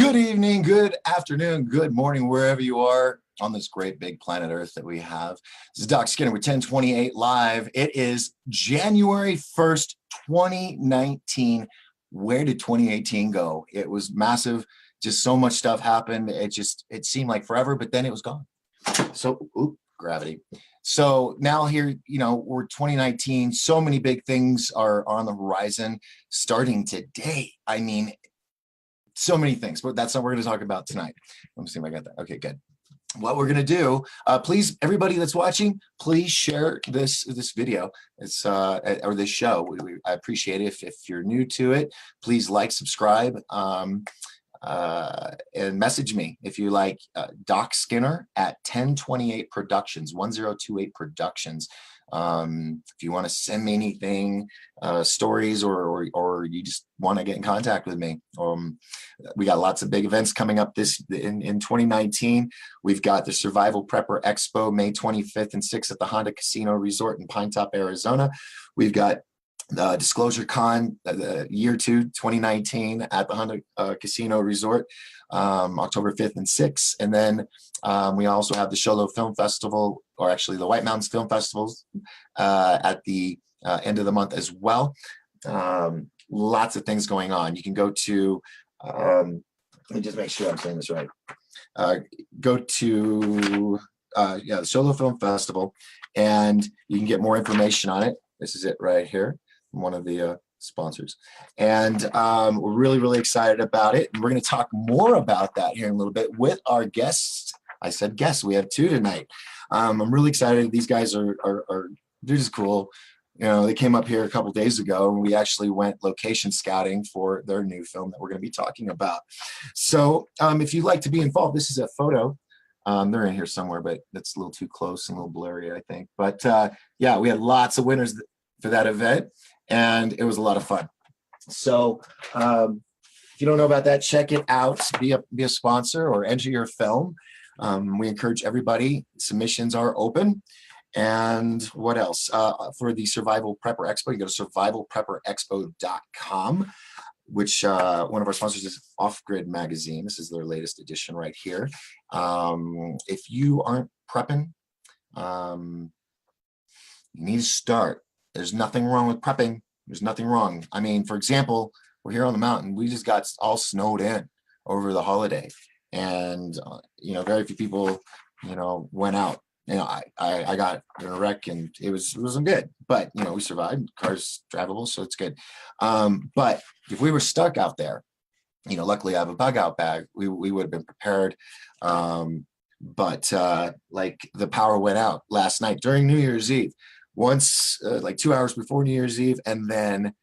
Good evening, good afternoon, good morning, wherever you are on this great big planet Earth that we have. This is Doc Skinner with 1028 Live. It is January 1st, 2019. Where did 2018 go? It was massive. Just so much stuff happened. It seemed like forever, but then it was gone. So, gravity. So now here, we're 2019. So many big things are on the horizon starting today. I mean, so many things, but that's not what we're going to talk about tonight. Let me see if I got that. Okay, good. What we're going to do, please, everybody that's watching, please share this video. It's or this show. I appreciate it. If you're new to it, please like, subscribe, and message me if you like. Doc Skinner at 1028 Productions, 1028 Productions. If you want to send me anything, stories, or you just want to get in contact with me, we got lots of big events coming up in 2019. We've got the Survival Prepper Expo, May 25th and 6th at the Honda Casino Resort in Pine Top, Arizona. We've got Disclosure Con, year 2, 2019 at the Honda Casino Resort, October 5th and 6th. And then we also have the Sholo Film Festival, or actually the White Mountains Film Festivals, at the end of the month as well. Lots of things going on. You can go to, let me just make sure I'm saying this right. Go to the Sholo Film Festival, and you can get more information on it. This is it right here, one of the sponsors. And we're really, really excited about it. And we're going to talk more about that here in a little bit with our guests. I said guests. We have 2 tonight. I'm really excited. These guys are they're just cool. They came up here a couple days ago, and we actually went location scouting for their new film that we're going to be talking about. So if you'd like to be involved, this is a photo. They're in here somewhere, but it's a little too close and a little blurry, I think. But yeah, we had lots of winners for that event, and it was a lot of fun. So if you don't know about that, check it out. Be a sponsor or enter your film. We encourage everybody. Submissions are open. And what else? For the Survival Prepper Expo, you go to survivalprepperexpo.com, which one of our sponsors is Off Grid Magazine. This is their latest edition right here. If you aren't prepping, you need to start. There's nothing wrong with prepping. There's nothing wrong. I mean, for example, we're here on the mountain. We just got all snowed in over the holiday, and very few people, went out. I got in a wreck, and it wasn't good, but we survived. Car's drivable, so it's good. But if we were stuck out there, luckily I have a bug out bag. We would have been prepared. But like the power went out last night during New Year's Eve. Once, like 2 hours before New Year's Eve, and then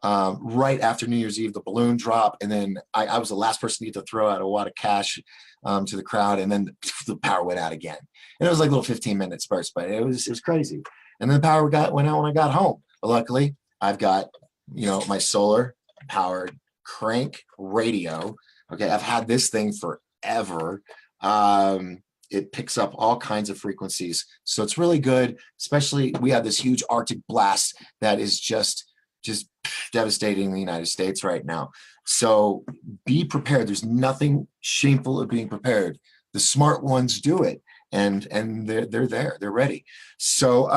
right after New Year's Eve, the balloon dropped, and then I was the last person to get to throw out a wad of cash to the crowd, and then the power went out again. And it was like little 15-minute spurts, but it was crazy. And then the power went out when I got home. But luckily, I've got my solar powered crank radio. Okay, I've had this thing forever. It picks up all kinds of frequencies, so it's really good. Especially, we have this huge Arctic blast that is just devastating the United States right now. So be prepared. There's nothing shameful of being prepared. The smart ones do it, and they're there. They're ready. So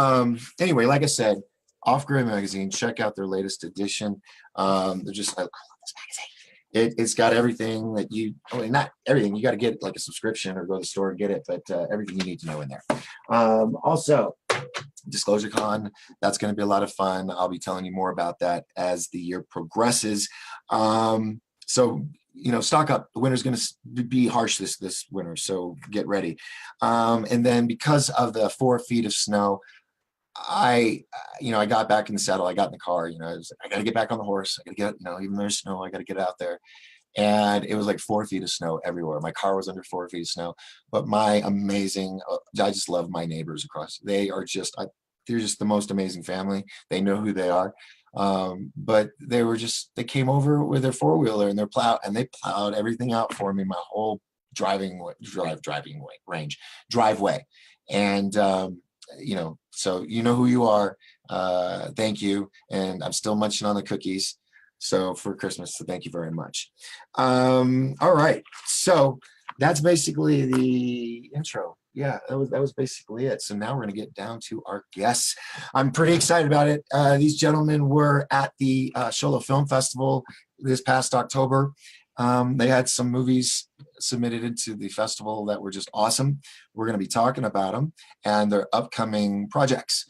anyway, like I said, Off Grid Magazine. Check out their latest edition. They're just like, this magazine. It's got everything that not everything. You got to get like a subscription or go to the store and get it, but everything you need to know in there. Also, Disclosure Con, that's going to be a lot of fun. I'll be telling you more about that as the year progresses. So, stock up. The winter's going to be harsh this winter, so get ready. And then because of the 4 feet of snow, I got back in the saddle. I got in the car. I got to get back on the horse. I got to get, even though there's snow, I got to get out there. And it was like 4 feet of snow everywhere. My car was under 4 feet of snow. But my amazing, I just love my neighbors across. They're just the most amazing family. They know who they are. But they came over with their 4-wheeler and they plowed everything out for me, my whole driveway. And, so you know who you are. Thank you. And I'm still munching on the cookies. So for Christmas, so thank you very much. All right, so that's basically the intro. Yeah, that was basically it. So now we're going to get down to our guests. I'm pretty excited about it. These gentlemen were at the Sholo Film Festival this past October. They had some movies submitted into the festival that were just awesome. We're going to be talking about them and their upcoming projects,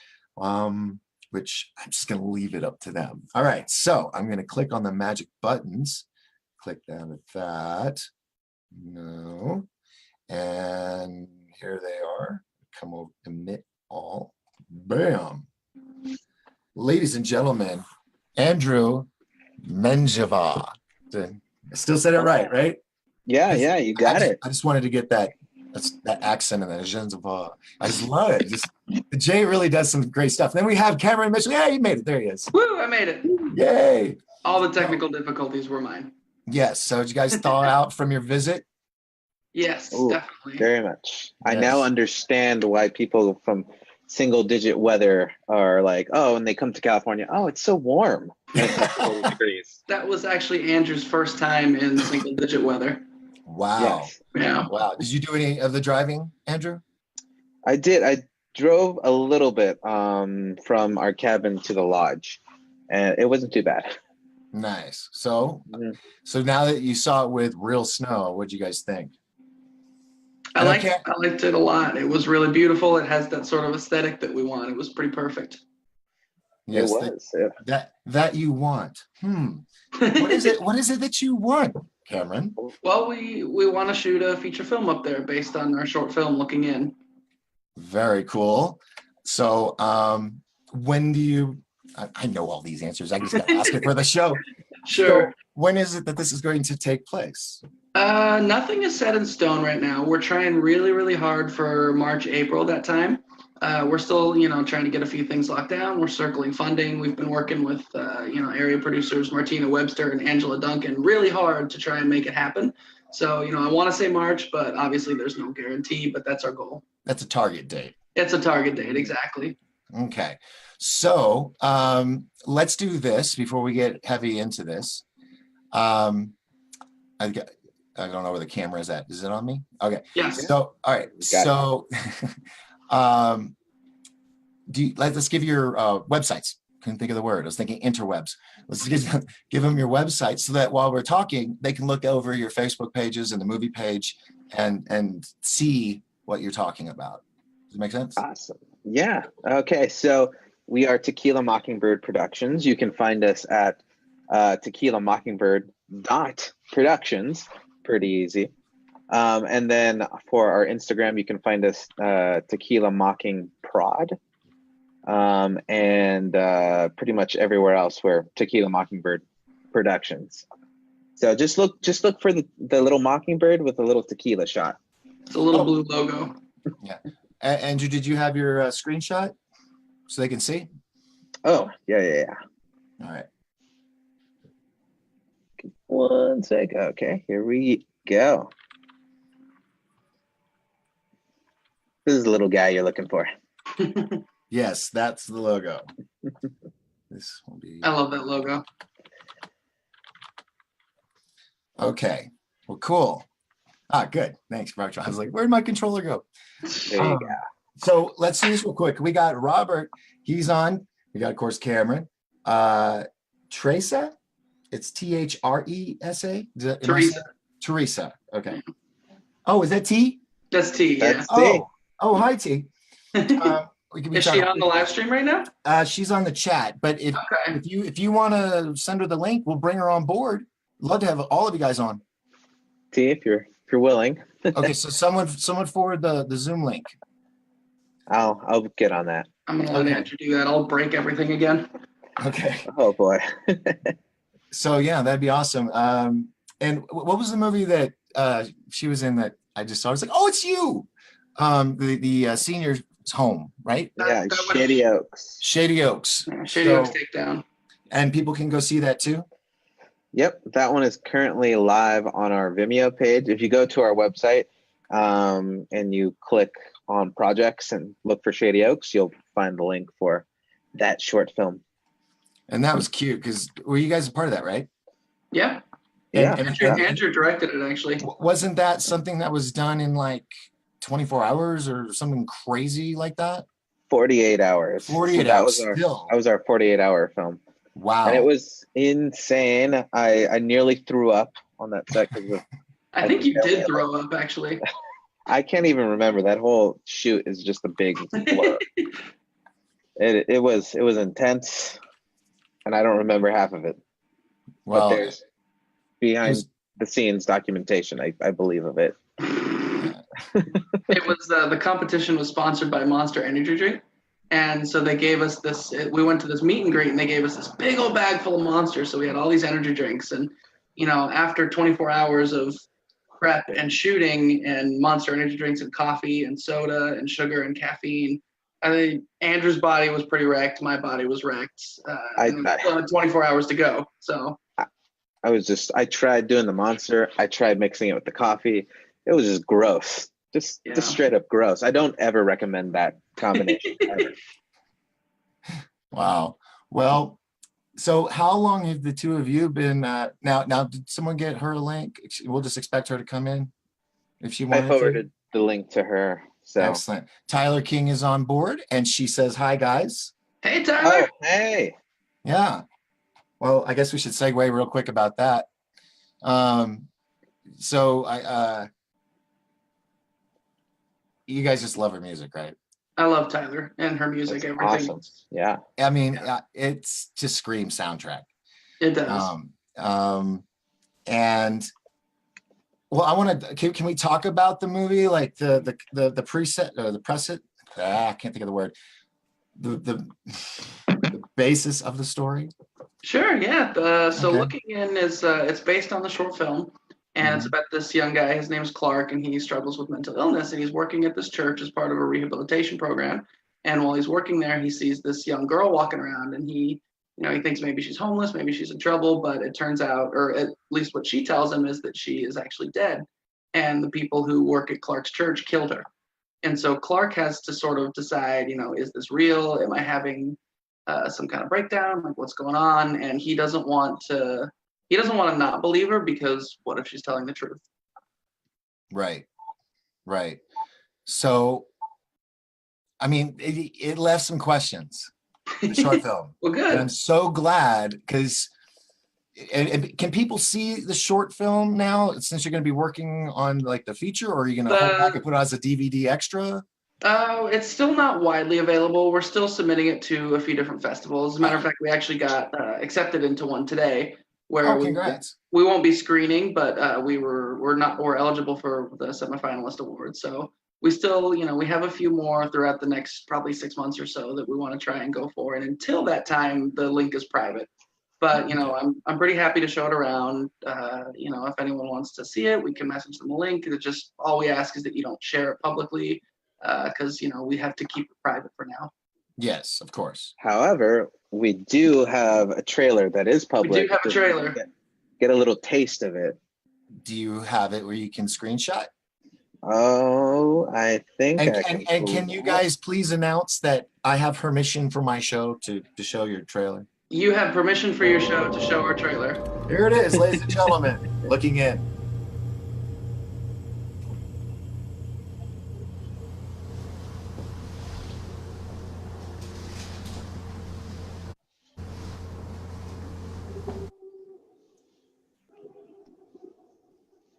which I'm just going to leave it up to them. All right, so I'm going to click on the magic buttons. Click down at that. No. And here they are. Come over, emit all. Bam. Ladies and gentlemen, Andrew Menjivar. I still said it right? Yeah, you got it. I just wanted to get that accent and that Menjivar. I just love it. Jay really does some great stuff. Then we have Cameron Mitchell. Yeah, he made it. There he is. Woo, I made it. Yay. All the technical difficulties were mine. Yes. So did you guys thaw out from your visit? Yes, Ooh, definitely. Very much. Yes. I now understand why people from single-digit weather are like, oh, when they come to California, oh, it's so warm. It's like 40 degrees. That was actually Andrew's first time in single-digit weather. Wow. Yes. Yeah. Wow. Did you do any of the driving, Andrew? I did. I drove a little bit from our cabin to the lodge, and it wasn't too bad. Nice. So, Mhm. so now that you saw it with real snow, what'd you guys think? I liked it a lot. It was really beautiful. It has that sort of aesthetic that we want. It was pretty perfect. Yes, It was. Yeah. that you want. What is it? What is it that you want, Cameron? Well, we want to shoot a feature film up there based on our short film, Looking In. Very cool. So, when do you? I know all these answers. I just got to ask it for the show. Sure. So when is it that this is going to take place? Nothing is set in stone right now. We're trying really, really hard for March, April, that time. We're still, trying to get a few things locked down. We're circling funding. We've been working with, area producers Martina Webster and Angela Duncan really hard to try and make it happen. So, I want to say March, but obviously there's no guarantee, but that's our goal. That's a target date. It's a target date, exactly. Okay. So let's do this before we get heavy into this. I don't know where the camera is at. Is it on me? Okay. Yes. So, all right. So, let's give your websites. Couldn't think of the word. I was thinking interwebs. Let's give them your website so that while we're talking, they can look over your Facebook pages and the movie page and see what you're talking about. Does it make sense? Awesome. Yeah. Okay. So we are Tequila Mockingbird Productions. You can find us at Tequila Mockingbird Productions. Pretty easy. And then for our Instagram, you can find us Tequila Mocking Prod. And pretty much everywhere else we're Tequila Mockingbird Productions. So just look for the little mockingbird with a little tequila shot. It's a little blue logo. Yeah. Andrew, did you have your screenshot so they can see? Oh, yeah. All right. One sec. Okay, here we go. This is the little guy you're looking for. Yes, that's the logo. This will be. I love that logo. Okay. Well, cool. Good. Thanks, Mark. I was like, where'd my controller go? There you go. So let's see this real quick. We got Robert. He's on. We got, of course, Cameron. Thresa. It's Thresa. Thresa. Okay. Oh, is that T? That's T. Yeah. That's T. Oh, hi T. Is she on the live stream right now? She's on the chat, but if you want to send her the link, we'll bring her on board. Love to have all of you guys on. T, if you're willing. Okay, so someone forward the Zoom link. I'll get on that. I'm gonna let Andrew do that. I'll break everything again. Okay. Oh boy. So yeah, that'd be awesome. And what was the movie that she was in that I just saw? I was like, oh, it's you. The senior's home, right? Yeah, Shady Oaks. Shady Oaks. Shady Oaks Takedown. And people can go see that too? Yep, that one is currently live on our Vimeo page. If you go to our website and you click on projects and look for Shady Oaks, you'll find the link for that short film. And that was cute because were you guys a part of that, right? Yeah. Yeah. Andrew directed it actually. Wasn't that something that was done in like 24 hours or something crazy like that? 48 hours. 48 hours still. That was our 48-hour film. Wow. And it was insane. I nearly threw up on that set because of. I think you did throw up actually. I can't even remember. That whole shoot is just a big blur. It was intense, and I don't remember half of it. Well, but there's behind the scenes documentation, I believe, of it. It was the competition was sponsored by Monster Energy Drink. And so they gave us this, we went to this meet and greet and they gave us this big old bag full of Monsters. So we had all these energy drinks. And, after 24 hours of prep and shooting and Monster Energy Drinks and coffee and soda and sugar and caffeine, I think Andrew's body was pretty wrecked. My body was wrecked. And we still had 24 hours to go. So I tried doing the Monster. I tried mixing it with the coffee. It was just gross. Just straight up gross. I don't ever recommend that combination. Ever. Wow. Well, so how long have the two of you been now did someone get her a link? We'll just expect her to come in if she wanted I forwarded the link to her. So excellent. Tyler King is on board and she says, "Hi guys." Hey Tyler. Oh, hey. Yeah. Well, I guess we should segue real quick about that. So you guys just love her music, right? I love Tyler and her music. That's everything. awesome. Yeah. I mean, it's just scream soundtrack. It does. And well, I want to. Can we talk about the movie, like the preset or the preset? I can't think of the word. The basis of the story. Sure. Yeah. So Okay. Looking In is it's based on the short film. And it's about this young guy. His name is Clark, and he struggles with mental illness. And he's working at this church as part of a rehabilitation program. And while he's working there, he sees this young girl walking around, and he thinks maybe she's homeless, maybe she's in trouble. But it turns out, or at least what she tells him, is that she is actually dead. And the people who work at Clark's church killed her. And so Clark has to sort of decide, is this real? Am I having some kind of breakdown? Like, what's going on? And he doesn't want to not believe her because what if she's telling the truth? Right. So, I mean, it left some questions, the short film. Well, good. And I'm so glad because, and can people see the short film now since you're going to be working on like the feature, or are you going to hold back and put it as a DVD extra? It's still not widely available. We're still submitting it to a few different festivals. As a matter of fact, we actually got accepted into one today. Where congrats. We won't be screening, but we're eligible for the semifinalist award. So we still, we have a few more throughout the next probably 6 months or so that we want to try and go for. And until that time, the link is private. But I'm pretty happy to show it around. If anyone wants to see it, we can message them a link. It's just all we ask is that you don't share it publicly, because we have to keep it private for now. Yes, of course. However, we do have a trailer that is public. We do have a trailer. Get a little taste of it. Do you have it where you can screenshot? Oh, I think. And can you guys please announce that I have permission for my show to show your trailer? You have permission for your show to show our trailer. Here it is, ladies and gentlemen, Looking In.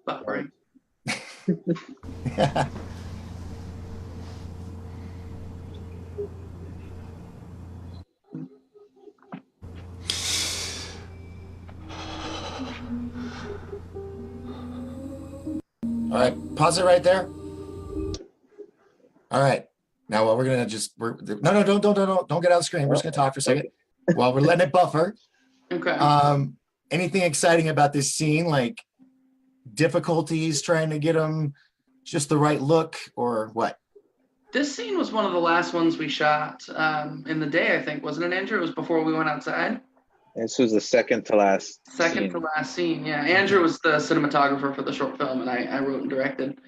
Buffering. Yeah. All right, pause it right there. All right, now what we're gonna don't get out of the screen. We're just gonna talk for a second while we're letting it buffer. Okay. Anything exciting about this scene, like difficulties trying to get them just the right look or what? This scene was one of the last ones we shot in the day, I think, wasn't it, Andrew? It was before we went outside. This was the second to last scene. Yeah. Andrew was the cinematographer for the short film, and I wrote and directed.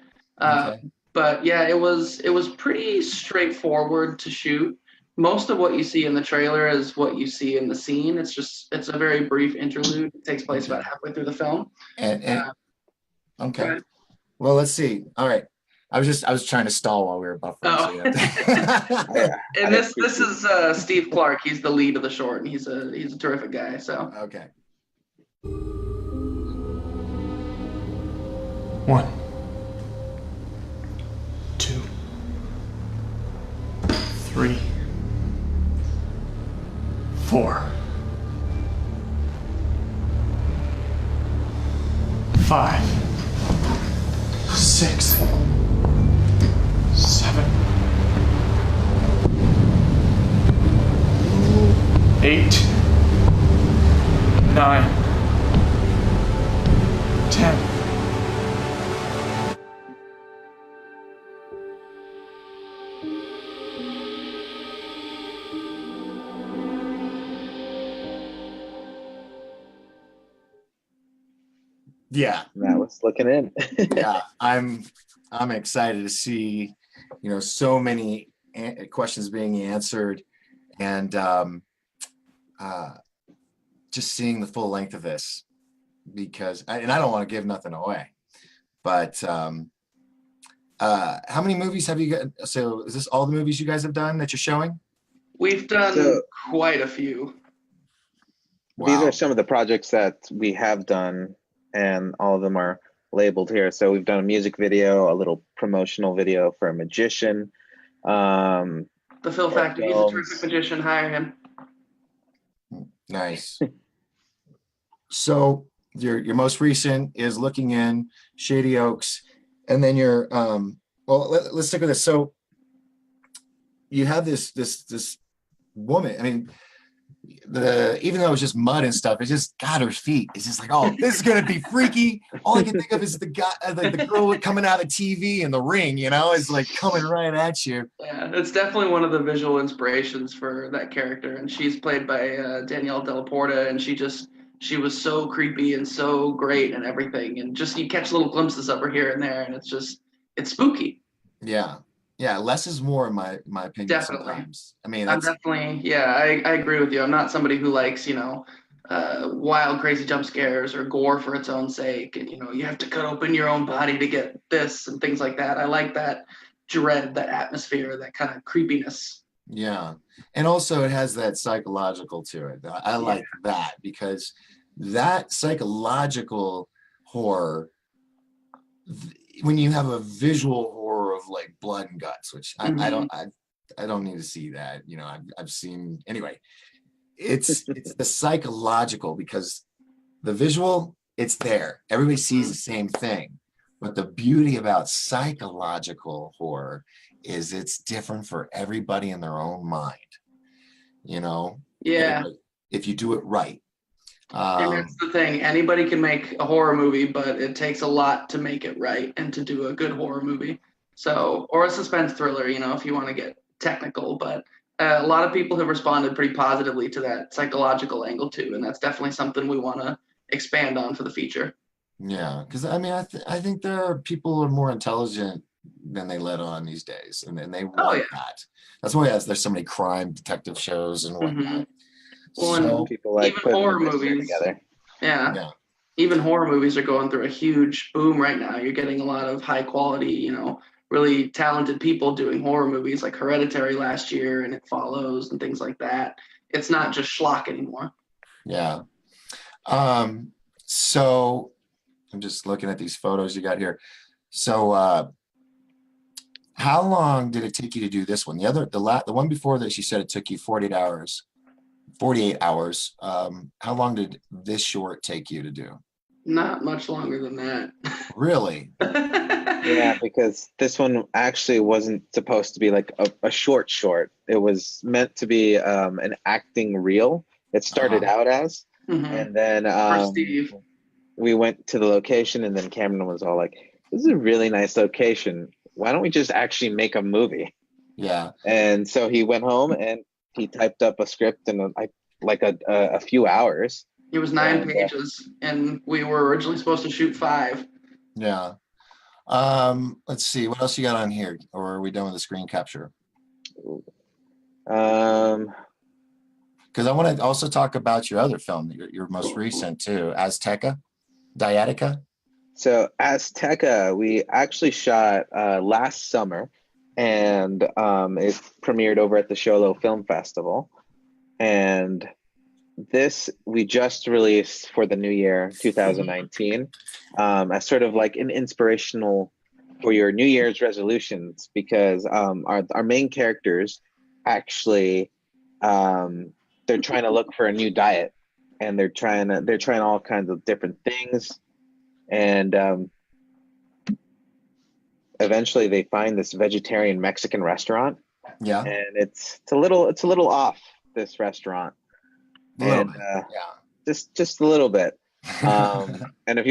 Okay. But yeah, it was pretty straightforward to shoot. Most of what you see in the trailer is what you see in the scene. It's a very brief interlude. It takes place about halfway through the film. And Go okay. ahead. Well, let's see. All right. I was trying to stall while we were buffering. Oh. So you have to- And this is Steve Clark. He's the lead of the short, and he's a terrific guy. So Okay. 1, 2, 3, 4, 5, 6, 7, 8, 9, 10. Yeah. That was looking in. Yeah. I'm excited to see, so many questions being answered, and just seeing the full length of this, because I don't want to give nothing away, but how many movies have you got? So is this all the movies you guys have done that you're showing? we've done So- quite a few. These Wow. are some of the projects that we have done, and all of them are labeled here. So we've done a music video, a little promotional video for a magician. The Phil Factor. He's a films. terrific magician. Hire him. Nice. So your most recent is Looking In, Shady Oaks, and then your let's stick with this. So you have this woman. I mean, even though it's just mud and stuff, it's just got her feet. It's just like, oh, this is gonna be freaky. All I can think of is the guy, the girl coming out of TV in the ring. Is like coming right at you. Yeah, it's definitely one of the visual inspirations for that character, and she's played by Danielle Della Porta, and she was so creepy and so great and everything, and just you catch little glimpses of her here and there, and it's spooky. Yeah, less is more in my opinion. Definitely. Sometimes. I mean, I'm that's definitely, yeah, I agree with you. I'm not somebody who likes, wild, crazy jump scares or gore for its own sake, and you have to cut open your own body to get this and things like that. I like that dread, that atmosphere, that kind of creepiness. yeah, and also it has that psychological to it. I like that, because that psychological horror, when you have a visual horror of like blood and guts, which I don't need to see that. I've seen anyway. It's the psychological, because the visual, it's there. Everybody sees the same thing, but the beauty about psychological horror is it's different for everybody in their own mind. Yeah. If you do it right. And that's the thing. Anybody can make a horror movie, but it takes a lot to make it right and to do a good horror movie. So, or a suspense thriller, if you want to get technical. But a lot of people have responded pretty positively to that psychological angle too, and that's definitely something we want to expand on for the feature. Yeah, because I mean, I think there are people who are more intelligent than they let on these days, and they want that. That's why there's so many crime detective shows and whatnot. Well, So, and People like even putting horror the mystery movies. together. Yeah. Even horror movies are going through a huge boom right now. You're getting a lot of high quality, really talented people doing horror movies like Hereditary last year and It Follows and things like that. It's not just schlock anymore. yeah. So I'm just looking at these photos you got here. So how long did it take you to do this one? The one before this, you said it took you 48 hours. 48 hours. How long did this short take you to do? Not much longer than that. Really? Yeah, because this one actually wasn't supposed to be like a short. It was meant to be an acting reel. It started out as, and then For Steve. we went to the location, and then Cameron was all like, "This is a really nice location. Why don't we just actually make a movie?" Yeah. And so he went home and he typed up a script in like a few hours. It was 9 pages, and we were originally supposed to shoot 5. Yeah. Let's see. What else you got on here? Or are we done with the screen capture? Um, Because I want to also talk about your other film, your most recent too, Azteca, Diatica. so Azteca, we actually shot last summer, and it premiered over at the Sholo Film Festival. And this we just released for the new year 2019, as sort of like an inspirational for your New Year's resolutions, because our main characters actually they're trying to look for a new diet, and they're trying all kinds of different things, and eventually they find this vegetarian Mexican restaurant, Yeah. and it's a little off, this restaurant, A little and bit. just a little bit. And if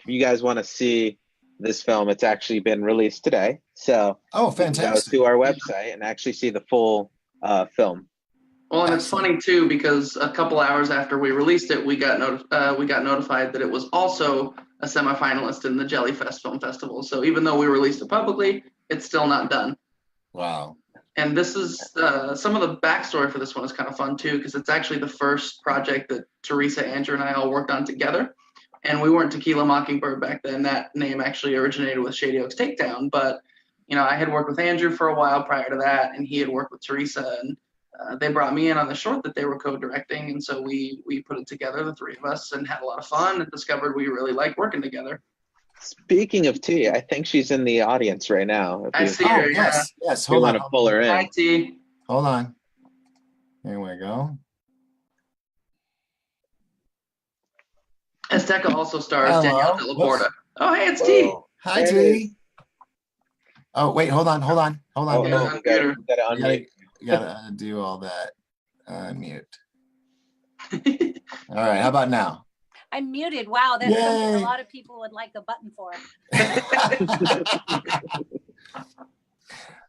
you guys want to see this film, it's actually been released today, so Oh, you can go fantastic. to our website and actually see the full film. Well, and it's funny too because a couple hours after we released it, we got notified that it was also a semifinalist in the Jellyfest Film Festival. So even though we released it publicly, it's still not done. Wow. And this is some of the backstory for this one is kind of fun too, because it's actually the first project that Theresa, Andrew, and I all worked on together. And we weren't Tequila Mockingbird back then. That name actually originated with Shady Oaks Takedown. But I had worked with Andrew for a while prior to that, and he had worked with Theresa, and they brought me in on the short that they were co-directing. And so we put it together, the three of us, and had a lot of fun and discovered we really liked working together. Speaking of T, I think she's in the audience right now. I see her. Yes. If you Hold want on. to pull her in. Hi, T. Hold on. There we go. Azteca also stars Hello. Danielle De La Porta. Whoops. Oh, hey, it's T. Whoa. Hi, There it T. Oh, wait. Hold on. Oh, Yeah, no, we gotta unmute. You gotta do all that. Unmute. All right. How about now? I'm muted. Wow, that's something Yay. a lot of people would like a button for.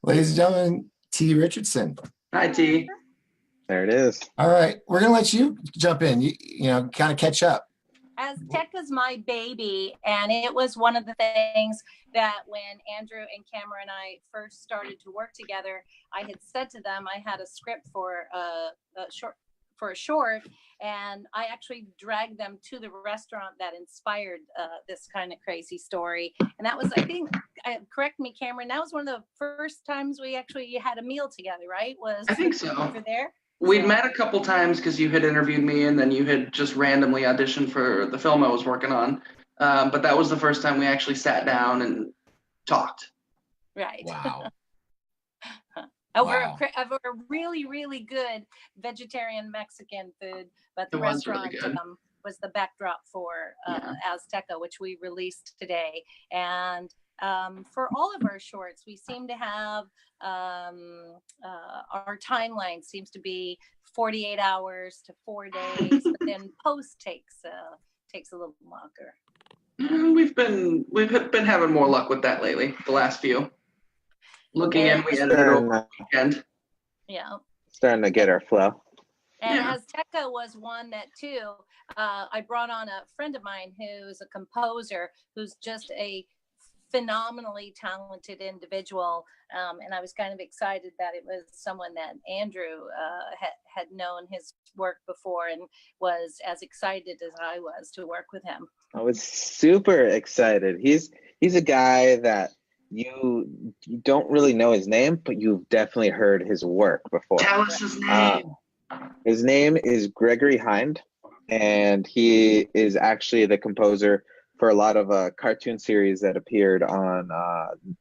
Ladies and gentlemen, T. Richardson. Hi, T. There it is. All right. We're going to let you jump in, kind of catch up. Azteca's my baby, and it was one of the things that when Andrew and Cameron and I first started to work together, I had said to them I had a script for a short, and I actually dragged them to the restaurant that inspired this kind of crazy story. And that was, I think, correct me, Cameron, that was one of the first times we actually had a meal together, right? I think so. Over there. We'd met a couple times because you had interviewed me and then you had just randomly auditioned for the film I was working on. But that was the first time we actually sat down and talked. Right. Wow. Over Wow. a really, really good vegetarian Mexican food, but the It was really restaurant good. was the backdrop for Azteca, which we released today. And for all of our shorts, we seem to have our timeline seems to be 48 hours to 4 days, but then post takes a little longer. We've been having more luck with that lately, the last few. Looking in, we edited over the weekend. Yeah. Starting to get our flow. And Yeah. Azteca was one that too, I brought on a friend of mine who's a composer, who's just a phenomenally talented individual. And I was kind of excited that it was someone that Andrew had known his work before and was as excited as I was to work with him. I was super excited. He's a guy that you don't really know his name, but you've definitely heard his work before. Tell us his name. His name is Gregory Hind, and he is actually the composer for a lot of cartoon series that appeared on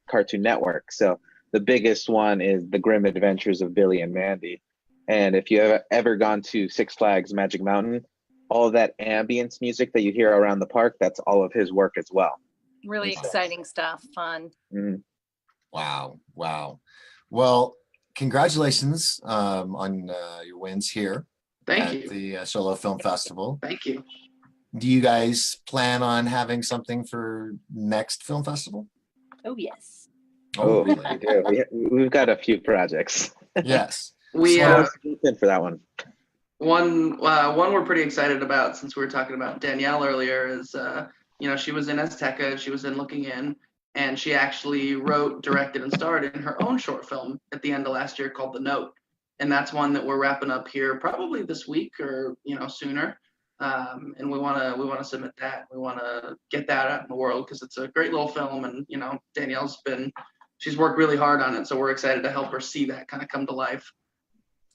Cartoon Network. So the biggest one is The Grim Adventures of Billy and Mandy. And if you have ever gone to Six Flags Magic Mountain, all of that ambience music that you hear around the park, that's all of his work as well. Really exciting stuff, fun. Mm. Wow. Well, congratulations on your wins here Thank at you. the Solo Film Festival. Thank you. Do you guys plan on having something for next film festival? Oh, yes. Oh, really? we do. We've got a few projects. Yes. We So- For that one. one we're pretty excited about, since we were talking about Danielle earlier, is she was in Azteca, she was in Looking In, and she actually wrote, directed, and starred in her own short film at the end of last year called The Note. and that's one that we're wrapping up here probably this week or sooner. And we want to submit that. We want to get that out in the world because it's a great little film, and she's worked really hard on it, so we're excited to help her see that kind of come to life.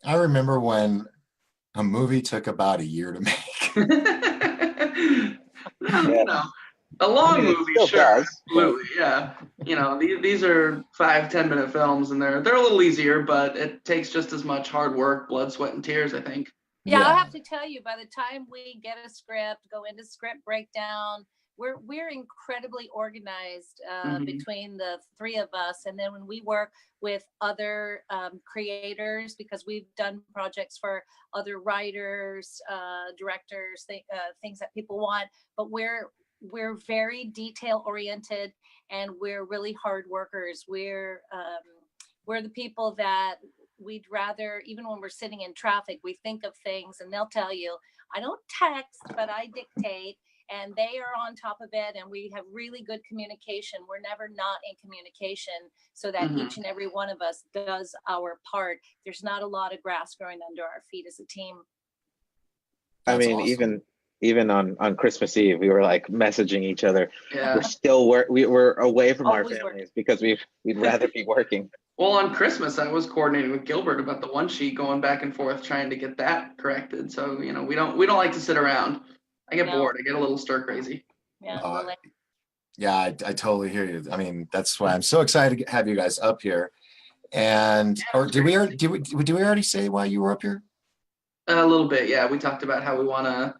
I remember when a movie took about a year to make. A long movie, sure, does, absolutely, yeah. These are 5-10 minute films, and they're a little easier, but it takes just as much hard work, blood, sweat, and tears, I think. Yeah, I'll have to tell you, by the time we get a script, go into script breakdown, we're incredibly organized between the three of us. And then when we work with other creators, because we've done projects for other writers, directors, things that people want, but we're very detail oriented, and we're really hard workers. We're the people that we'd rather, even when we're sitting in traffic, we think of things, and they'll tell you, I don't text, but I dictate, and they are on top of it, and we have really good communication. We're never not in communication, so that each and every one of us does our part. There's not a lot of grass growing under our feet as a team. That's I mean, awesome. even on Christmas Eve, we were like messaging each other. Yeah. We're still we're away from our Always families because we'd rather be working. Well, on Christmas, I was coordinating with Gilbert about the one sheet, going back and forth trying to get that corrected. So we don't like to sit around. I get bored. I get a little stir crazy. Yeah. Yeah, I totally hear you. I mean, that's why I'm so excited to have you guys up here. And did we already say why you were up here? A little bit, yeah. We talked about how we want to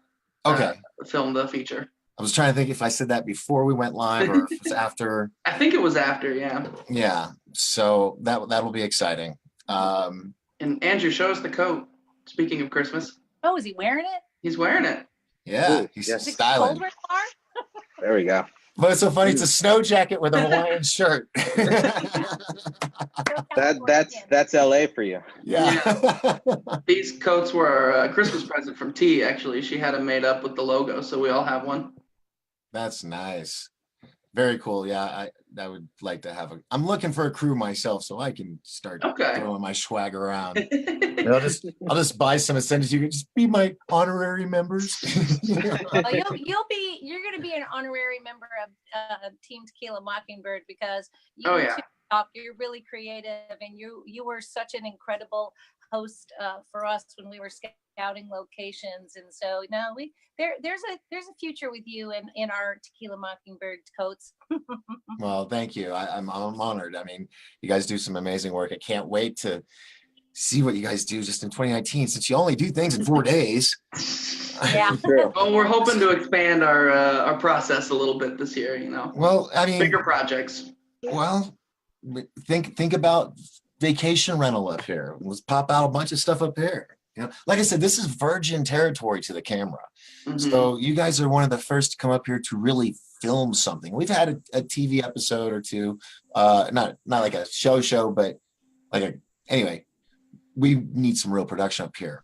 film the feature. I was trying to think if I said that before we went live or if it's after. I think it was after, yeah. Yeah, so that'll be exciting. And Andrew, show us the coat. Speaking of Christmas. Oh, is he wearing it? He's wearing it. Yeah, Ooh, he's yes. styling. Cold where you are? There we go. But it's so funny. It's a snow jacket with a Hawaiian shirt. That's LA for you. Yeah. These coats were a Christmas present from T, actually. She had them made up with the logo, so we all have one. That's nice. Very cool. Yeah, I would like to have I'm looking for a crew myself, so I can start throwing my swag around. I'll just buy some and send it to you. Just be my honorary members. Well, you're going to be an honorary member of Team Tequila Mockingbird, because you're really creative, and you were such an incredible host for us when we were scouting locations. And so there's a future with you in our Tequila Mockingbird coats. Well, thank you. I'm honored. I mean, you guys do some amazing work. I can't wait to see what you guys do just in 2019, since you only do things in 4 days. Yeah. Well, we're hoping to expand our process a little bit this year, Well, I mean, bigger projects. Well, think about vacation rental up here. Let's pop out a bunch of stuff up here. Like I said, this is virgin territory to the camera. So you guys are one of the first to come up here to really film something. We've had a TV episode or two, not like a show, but anyway, we need some real production up here.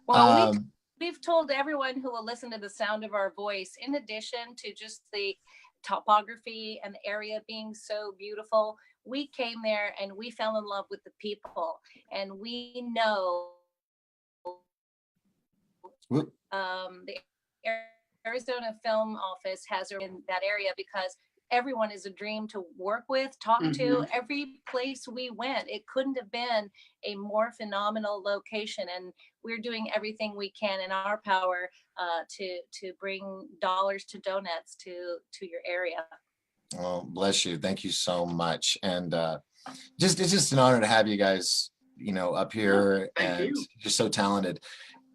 Well, we've told everyone who will listen to the sound of our voice, in addition to just the topography and the area being so beautiful, we came there and we fell in love with the people, and we know the Arizona Film Office has in that area, because everyone is a dream to work with, talk to. Every place we went, it couldn't have been a more phenomenal location, and we're doing everything we can in our power to bring dollars to donuts to your area. Oh, bless you. Thank you so much. And it's just an honor to have you guys, up here. And you're so talented.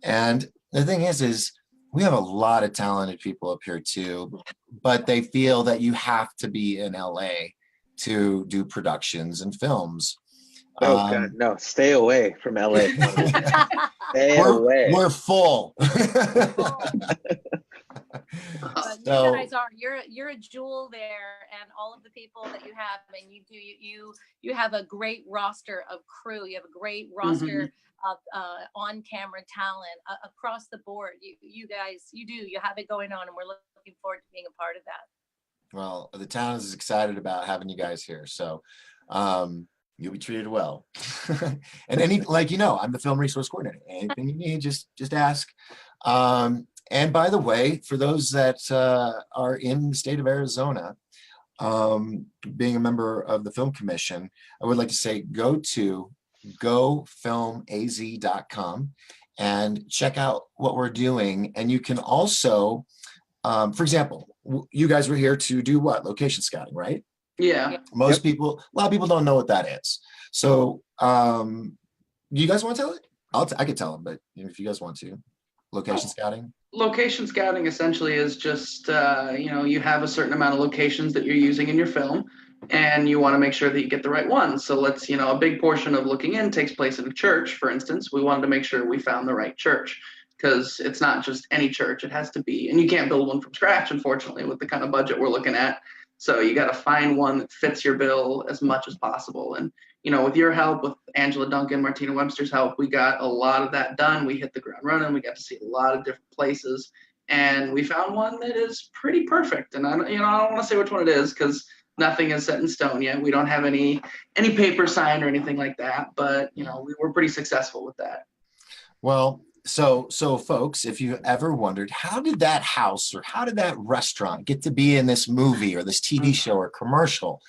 And the thing is we have a lot of talented people up here too, but they feel that you have to be in LA to do productions and films. Oh God, no! Stay away from LA. Stay away. We're full. But you guys are, you're a jewel there, and all of the people that you have, and you have a great roster of crew. You have a great roster of on-camera talent across the board. You guys, you have it going on, and we're looking forward to being a part of that. Well, the town is excited about having you guys here. So you'll be treated well. And I'm the film resource coordinator. Anything you need, just ask. And by the way, for those that are in the state of Arizona, being a member of the Film Commission, I would like to say go to gofilmaz.com and check out what we're doing. And you can also, for example, you guys were here to do what? Location scouting, right? Yeah. Most people, a lot of people don't know what that is. So you guys want to tell it? I could tell them, but if you guys want to. Location scouting? Location scouting essentially is just, you have a certain amount of locations that you're using in your film, and you want to make sure that you get the right ones. So a big portion of looking in takes place in a church, for instance. We wanted to make sure we found the right church, because it's not just any church. It has to be, and you can't build one from scratch, unfortunately, with the kind of budget we're looking at. So you got to find one that fits your bill as much as possible. And, with your help, with Angela Duncan, Martina Webster's help, we got a lot of that done. We hit the ground running. We got to see a lot of different places. And we found one that is pretty perfect. And I don't want to say which one it is, because nothing is set in stone yet. We don't have any paper signed or anything like that. But, we were pretty successful with that. Well, so folks, if you ever wondered, how did that house or how did that restaurant get to be in this movie or this TV show or commercial?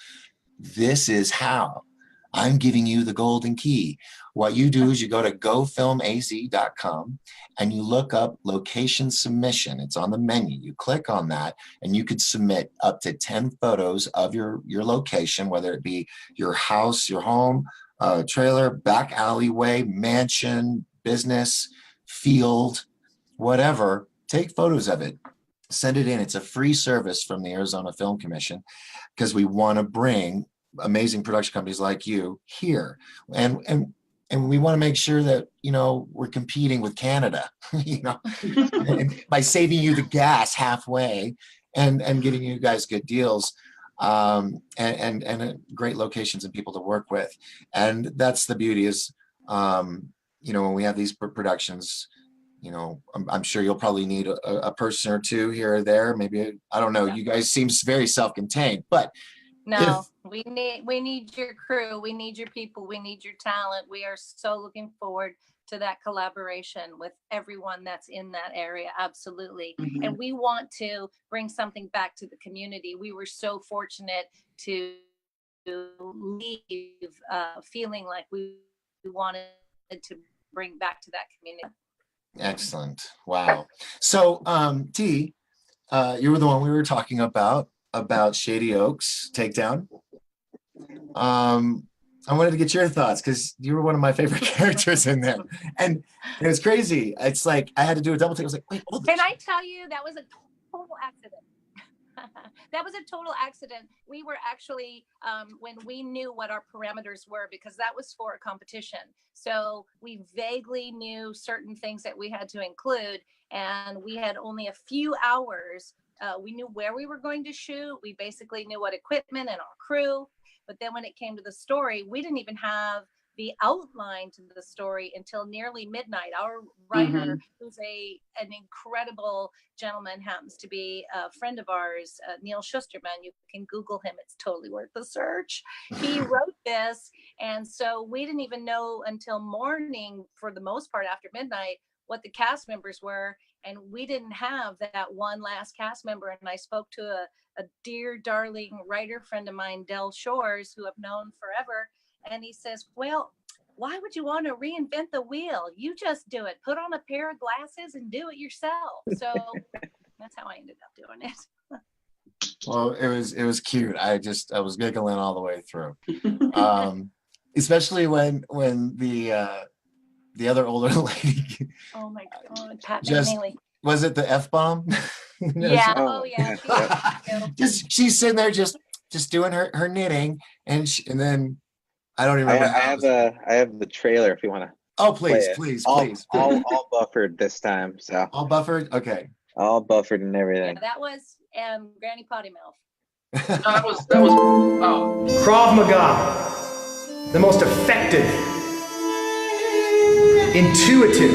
This is how. I'm giving you the golden key. What you do is you go to gofilmaz.com and you look up location submission. It's on the menu. You click on that and you could submit up to 10 photos of your location, whether it be your house, your home, trailer, back alleyway, mansion, business, field, whatever. Take photos of it. Send it in. It's a free service from the Arizona Film Commission, because we want to bring amazing production companies like you here, and we want to make sure that we're competing with Canada, and by saving you the gas halfway and getting you guys good deals, and great locations and people to work with. And that's the beauty is, when we have these productions, I'm sure you'll probably need a person or two here or there. Maybe, I don't know. You guys seem very self-contained, but no, we need your crew. We need your people. We need your talent. We are so looking forward to that collaboration with everyone that's in that area. Absolutely. Mm-hmm. And we want to bring something back to the community. We were so fortunate to leave feeling like we wanted to bring back to that community. Excellent. Wow. So, T, you were the one we were talking about Shady Oaks Takedown. I wanted to get your thoughts, because you were one of my favorite characters in there, and it was crazy. It's like I had to do a double take. I was like, wait, can I tell you, that was a total accident. That was a total accident. We were actually, when we knew what our parameters were, because that was for a competition. So we vaguely knew certain things that we had to include, and we had only a few hours. We knew where we were going to shoot. We basically knew what equipment and our crew. But then when it came to the story, we didn't even have the outline to the story until nearly midnight. Our writer, who's an incredible gentleman, happens to be a friend of ours, Neil Schusterman. You can Google him. It's totally worth the search. He wrote this. And so we didn't even know until morning, for the most part after midnight, what the cast members were. And we didn't have that one last cast member. And I spoke to a dear, darling writer friend of mine, Del Shores, who I've known forever. And he says, well, why would you want to reinvent the wheel? You just do it. Put on a pair of glasses and do it yourself. So that's how I ended up doing it. Well, it was cute. I was giggling all the way through. Especially when the other older lady. Oh my God, Pat just, McNeely. Was it the F-bomb? Yeah. Oh yeah. She's sitting there just doing her knitting, and then I don't even remember. I have the trailer if you want to. Oh, please. All buffered this time. So all buffered. Okay. All buffered and everything. Yeah, that was Granny Potty Mouth. That was oh. Krav Maga, the most effective, intuitive,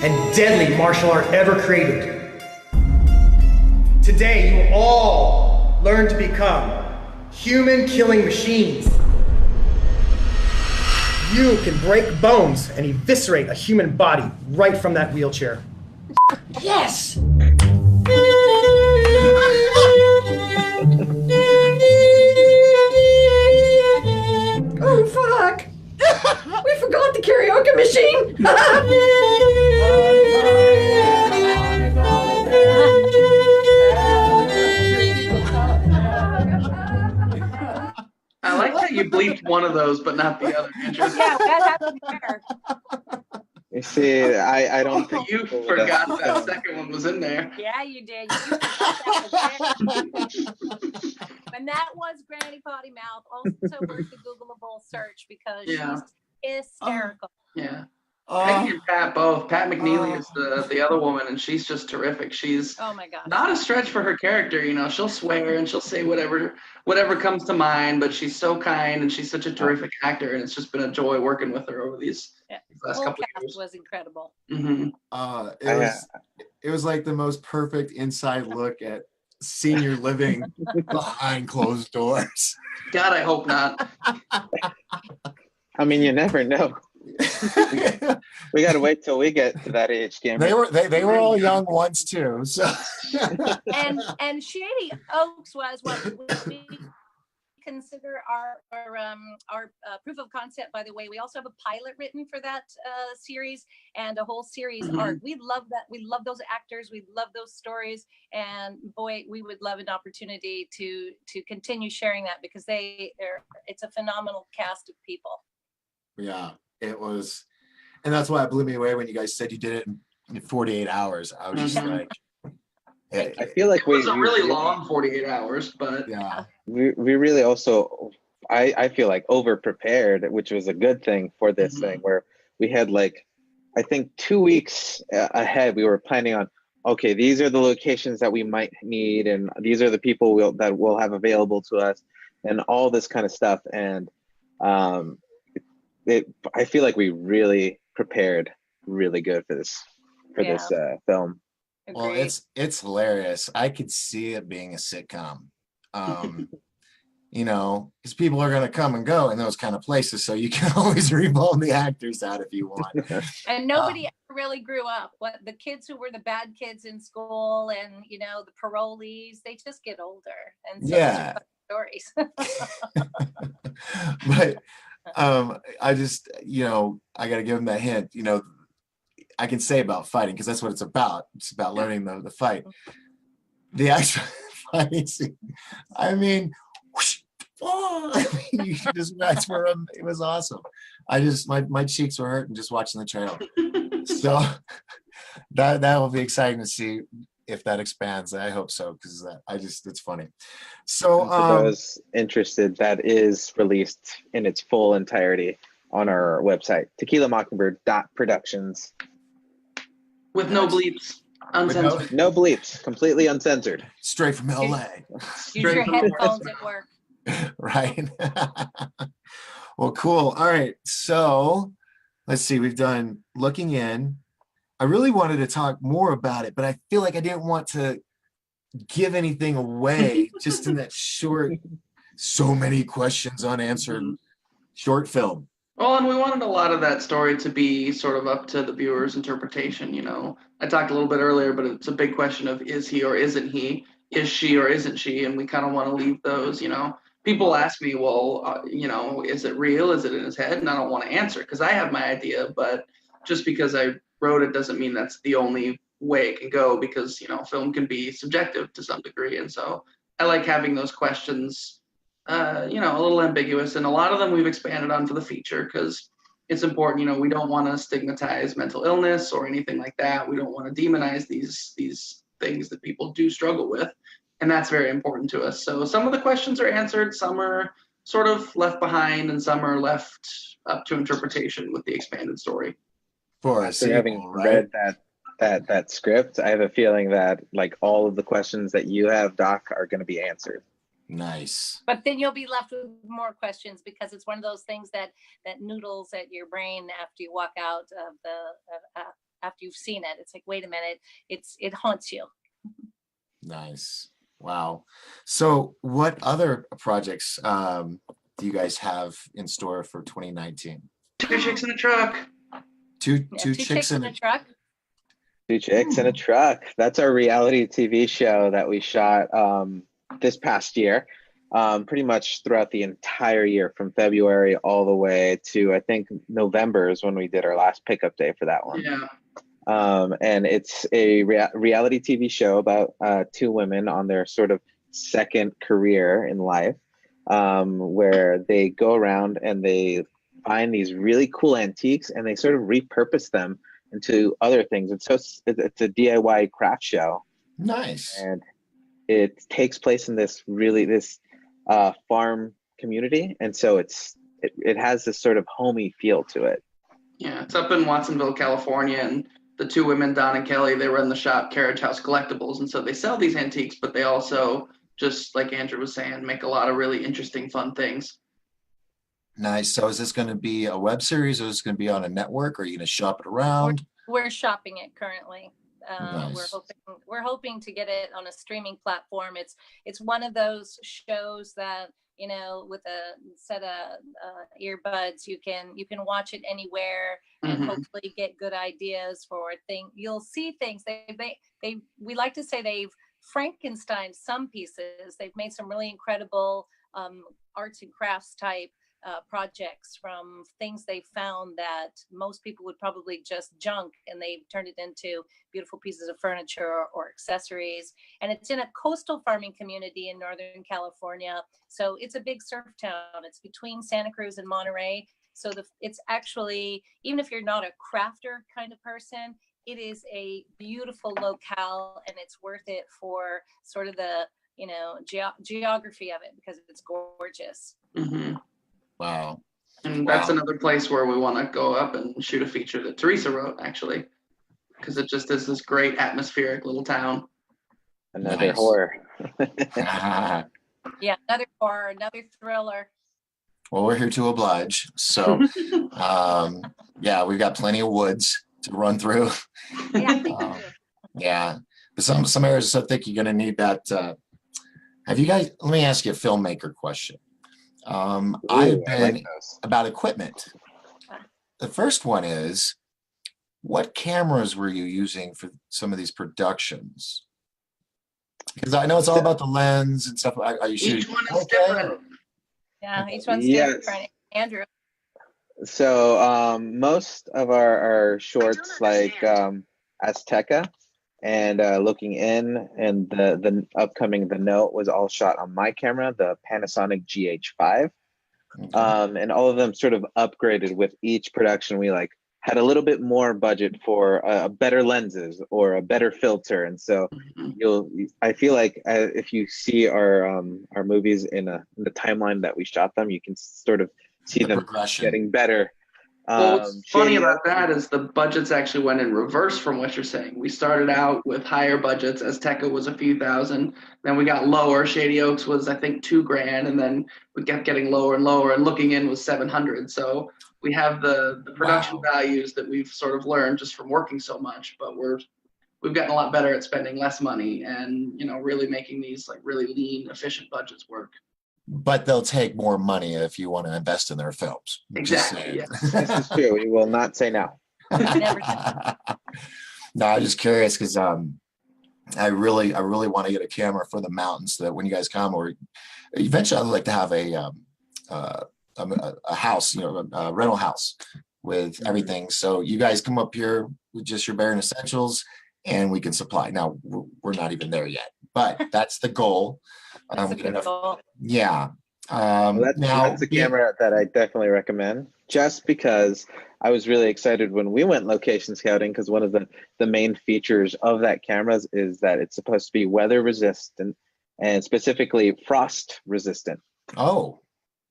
and deadly martial art ever created. Today, you all learn to become human killing machines You can break bones and eviscerate a human body right from that wheelchair. Yes! Oh, fuck! We forgot the karaoke machine! I like that you bleeped one of those, but not the other. Andrew. Yeah, what happened there? You see, I don't think You people would forgot have- that second one was in there. Yeah, you did. You forgot that was there. And that was Granny Potty Mouth. Also worth the Googleable search because Yeah. she's hysterical. Yeah. Peggy and Pat both. Pat McNeely is the other woman, and she's just terrific. She's Oh my gosh. not a stretch for her character, you know. She'll swear and she'll say whatever comes to mind, but she's so kind and she's such a terrific actor, and it's just been a joy working with her over these The last whole couple of cast years. was incredible. Mm-hmm. It was like the most perfect inside look at senior living behind closed doors. God, I hope not. I mean, you never know. We got to wait till we get to that age, Cameron. They were all young once too. So And Shady Oaks was what we consider our proof of concept. By the way, we also have a pilot written for that series and a whole series arc. We love that. We love those actors. We love those stories. And boy, we would love an opportunity to continue sharing that because it's a phenomenal cast of people. yeah, it was, and that's why it blew me away when you guys said you did it in 48 hours. I was just like, I feel like It was a really long 48 hours, but yeah. we really also, I feel like over prepared, which was a good thing for this thing, where we had like, I think 2 weeks ahead, we were planning on, okay, these are the locations that we might need, and these are the people that we'll have available to us, and all this kind of stuff. And I feel like we really prepared really good for this film. Well, Agreed. it's hilarious. I could see it being a sitcom. You know, because people are going to come and go in those kind of places, so you can always revolve the actors out if you want. And nobody ever really grew up. What the kids who were the bad kids in school and the parolees, they just get older. And so Yeah. stories. But I just, I got to give them that hint. I can say about fighting because that's what it's about. It's about learning the fight. The actual fighting scene, I mean, whoosh, you just that's where it was awesome. My cheeks were hurting just watching the trailer. So that will be exciting to see if that expands. I hope so because it's funny. So for those interested, that is released in its full entirety on our website, tequilamockingbird.productions. with no bleeps, uncensored. No bleeps, completely uncensored. Straight from LA. Use your headphones at work. Right. Well, cool. All right. So let's see. We've done looking in. I really wanted to talk more about it, but I feel like I didn't want to give anything away just in that short, so many questions unanswered short film. Well, and we wanted a lot of that story to be sort of up to the viewer's interpretation. I talked a little bit earlier, but it's a big question of is he or isn't he? Is she or isn't she? And we kind of want to leave those, People ask me, well, is it real? Is it in his head? And I don't want to answer because I have my idea, but just because I wrote it doesn't mean that's the only way it can go because, film can be subjective to some degree. And so I like having those questions a little ambiguous, and a lot of them we've expanded on for the feature because it's important. We don't want to stigmatize mental illness or anything like that. We don't want to demonize these things that people do struggle with, and that's very important to us. So some of the questions are answered, some are sort of left behind, and some are left up to interpretation with the expanded story. For a After sequel, having right? read that script, I have a feeling that like all of the questions that you have, Doc, are going to be answered. Nice. But then you'll be left with more questions because it's one of those things that noodles at your brain after you walk out of after you've seen it. It's like, wait a minute, it haunts you. Nice. Wow. So what other projects do you guys have in store for 2019? Two chicks in a truck. Two Yeah, two chicks in in a truck. Two Chicks in a Truck. That's our reality TV show that we shot this past year. Pretty much throughout the entire year, from February all the way to, I think, November is when we did our last pickup day for that one. Yeah. And it's a reality TV show about two women on their sort of second career in life, where they go around and they find these really cool antiques and they sort of repurpose them into other things. It's a DIY craft show, Nice. and it takes place in this farm community, and so it has this sort of homey feel to it. Yeah, it's up in Watsonville, California, and the two women, Don and Kelly, they run the shop Carriage House Collectibles, and so they sell these antiques, but they also, just like Andrew was saying, make a lot of really interesting, fun things. Nice. So is this going to be a web series, or is this going to be on a network, or are you going to shop it around? We're shopping it currently. Nice. We're hoping to get it on a streaming platform. It's one of those shows that, you know, with a set of earbuds, you can watch it anywhere and hopefully get good ideas for things. You'll see things. We like to say they've Frankenstein some pieces. They've made some really incredible arts and crafts type projects from things they found that most people would probably just junk, and they've turned it into beautiful pieces of furniture or accessories. And it's in a coastal farming community in Northern California, so it's a big surf town. It's between Santa Cruz and Monterey, so it's actually, even if you're not a crafter kind of person, it is a beautiful locale, and it's worth it for sort of the, you know, geography of it, because it's gorgeous. Wow. And that's another place where we want to go up and shoot a feature that Theresa wrote, actually, because it just is this great atmospheric little town. Another horror. Yeah, another horror, another thriller. Well, we're here to oblige. So, yeah, we've got plenty of woods to run through. Yeah, I think we do. Yeah, but some areas are so thick you're going to need that. Have you guys? Let me ask you a filmmaker question. I've been about equipment. The first one is, what cameras were you using for some of these productions? Because I know it's all about the lens and stuff. Are you shooting? Each one is different. Yeah, each one's Yes. different. Andrew. So most of our shorts, like Azteca and Looking In, and the upcoming The Note, was all shot on my camera, the Panasonic GH5. And all of them sort of upgraded with each production. We had a little bit more budget for better lenses or a better filter, and so I feel like if you see our movies in the timeline that we shot them, you can sort of see them getting better. Well, what's funny about that is the budgets actually went in reverse from what you're saying. We started out with higher budgets. Azteca was a few thousand. Then we got lower. Shady Oaks was, I think, $2,000. And then we kept getting lower and lower. And Looking In was 700. So we have the production values that we've sort of learned just from working so much. But we've gotten a lot better at spending less money and, you know, really making these really lean, efficient budgets work. But they'll take more money if you want to invest in their films. Exactly. Yes. This is true. We will not say no. No, I'm just curious because I really want to get a camera for the mountains so that when you guys come, or eventually I'd like to have a house, you know, a rental house with everything. So you guys come up here with just your bare essentials, and we can supply. Now we're not even there yet, but that's the goal. Yeah. That's a camera that I definitely recommend, just because I was really excited when we went location scouting, because one of the main features of that camera is that it's supposed to be weather resistant and specifically frost resistant. Oh,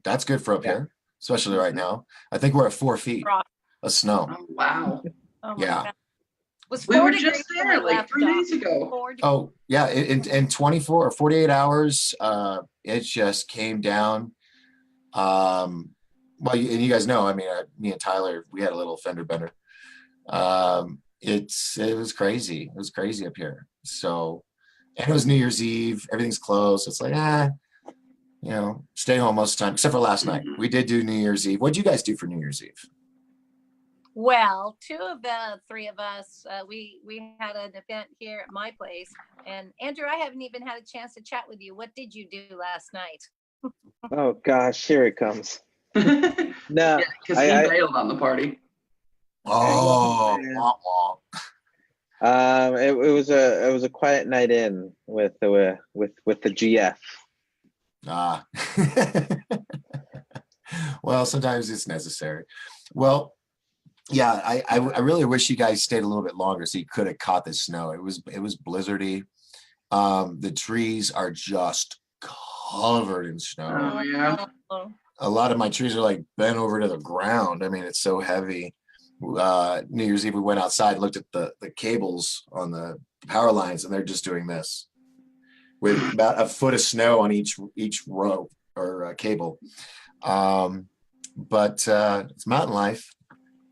that's good for up here, especially right now. I think we're at 4 feet of snow. Oh, wow. Yeah. We were just there like 3 days ago. Oh, yeah. In 24 or 48 hours, it just came down. Well, and you guys know, I mean, me and Tyler, we had a little fender bender. It was crazy. It was crazy up here. So, and it was New Year's Eve. Everything's closed. It's like, you know, stay home most of the time, except for last night. We did do New Year's Eve. What'd you guys do for New Year's Eve? Well, two of the three of us, we had an event here at my place, and Andrew, I haven't even had a chance to chat with you. What did you do last night? Oh gosh, here it comes. No, Yeah, because he I bailed on the party. Oh, man. wah, wah. it was a quiet night in with the GF. Ah. Well, sometimes it's necessary. Well, yeah, I really wish you guys stayed a little bit longer so you could have caught the snow. It was blizzardy. The trees are just covered in snow. Oh, yeah. A lot of my trees are like bent over to the ground. I mean, it's so heavy. New Year's Eve, we went outside, looked at the cables on the power lines, and they're just doing this with about a foot of snow on each row or cable. But it's mountain life.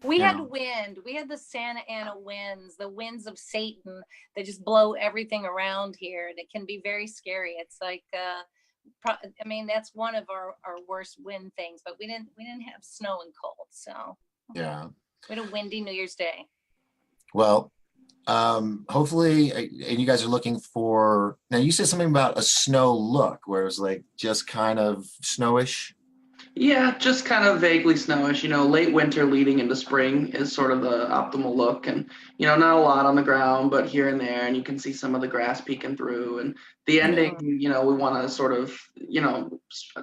We Yeah. had wind. We had the Santa Ana winds, the winds of Satan that just blow everything around here, and it can be very scary. It's like, I mean, that's one of our worst wind things. But we didn't have snow and cold, so Yeah. we had a windy New Year's Day. Well, hopefully, and you guys are looking for. Now, you said something about a snow look, where it was like just kind of snowish. Yeah, just kind of vaguely snowish. Late winter leading into spring is sort of the optimal look. And, not a lot on the ground, but here and there. And you can see some of the grass peeking through. And the ending, we want to sort of,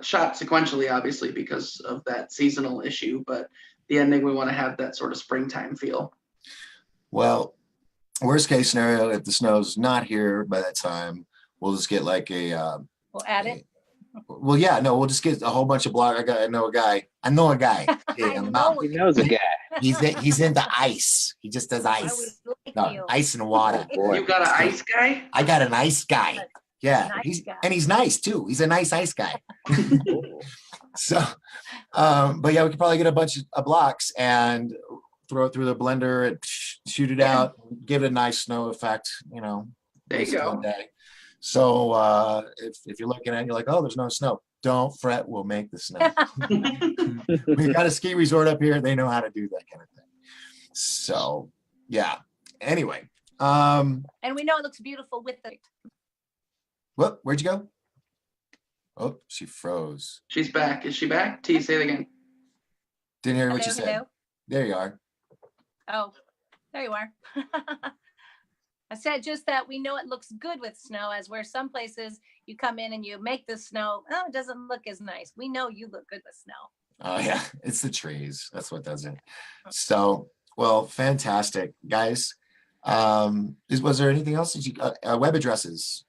shot sequentially, obviously, because of that seasonal issue. But the ending, we want to have that sort of springtime feel. Well, worst case scenario, if the snow's not here by that time, we'll just get like a. We'll add it. Well, yeah, no, we'll just get a whole bunch of block. I know a guy. Yeah, I know He knows a guy. he's into ice. He just does I ice. would like No, you. ice and water. Boy. You've got an ice guy? I got an ice guy. Yeah, Nice guy. and he's nice too. He's a nice ice guy. So, but yeah, we could probably get a bunch of blocks and throw it through the blender and shoot it out, give it a nice snow effect. There you go. one day. So if you're looking at it, you're like, oh, there's no snow. Don't fret, we'll make the snow. We've got a ski resort up here. They know how to do that kind of thing. So yeah. Anyway. And we know it looks beautiful with it. What? Where'd you go? Oh, she froze. She's back. Is she back? T, say it again. Didn't hear what you Hello, said. hello. There you are. Oh, there you are. I said just that we know it looks good with snow, as where some places you come in and you make the snow, oh, it doesn't look as nice. We know you look good with snow. Oh yeah, it's the trees. That's what does it. So, well, fantastic, guys. Was there anything else that you web addresses,